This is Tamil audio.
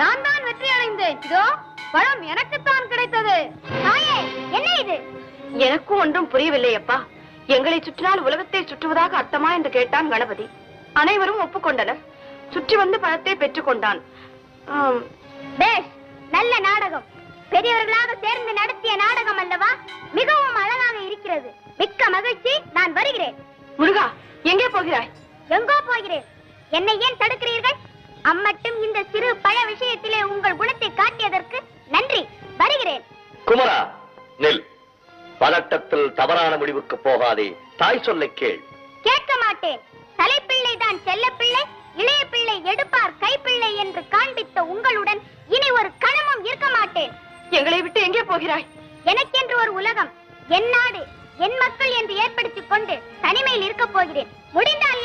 நான் தான் வெற்றி அடைந்தேன். இதோ பழம் எனக்குத்தான் கிடைத்தது. தாயே, என்ன இது? எனக்கும் ஒன்றும் புரியவில்லை அப்பா. எங்களை சுற்றினால் உலகத்தை சுற்றுவதாக அர்த்தமா என்று கேட்டான் கணபதி. அனைவரும் ஒப்புக்கொண்டனர். சுற்றி வந்து பழத்தை பெற்றுக் கொண்டான். நல்ல நாடகம். பெரியவர்களாக சேர்ந்து நடத்திய நாடகம் அல்லவா? மிகவும் அழகாக இருக்கிறது. மிக்க மகிழ்ச்சி. நான் வருகிறேன். முருகா, எங்கே போகிறாய்? எங்கோ போகிறேன். என்னை ஏன் தடுக்கிறீர்கள்? அம்மட்டும் இந்த சிறு பழ விஷயத்திலே உங்கள் குணத்தை காட்டியதற்கு நன்றி. வருகிறேன். குமரா, நெல். பதட்டத்தில் தவறான முடிவுக்கு போகாதே. தாய் சொல்லை கேள். கேட்க மாட்டேன். தலைப்பிள்ளை தான் செல்ல பிள்ளை, இளைய பிள்ளை எடுப்பார் கைப்பிள்ளை என்று காண்பித்த உங்களுடன் இனி ஒரு கணமும் இருக்க மாட்டேன். எங்களை விட்டு எங்கே போகிறாய்? எனக்கென்று ஒரு உலகம், என் நாடு, என் மக்கள் என்று ஏற்படுத்திக் கொண்டு தனிமையில் இருக்க போகிறேன். முடிந்தால்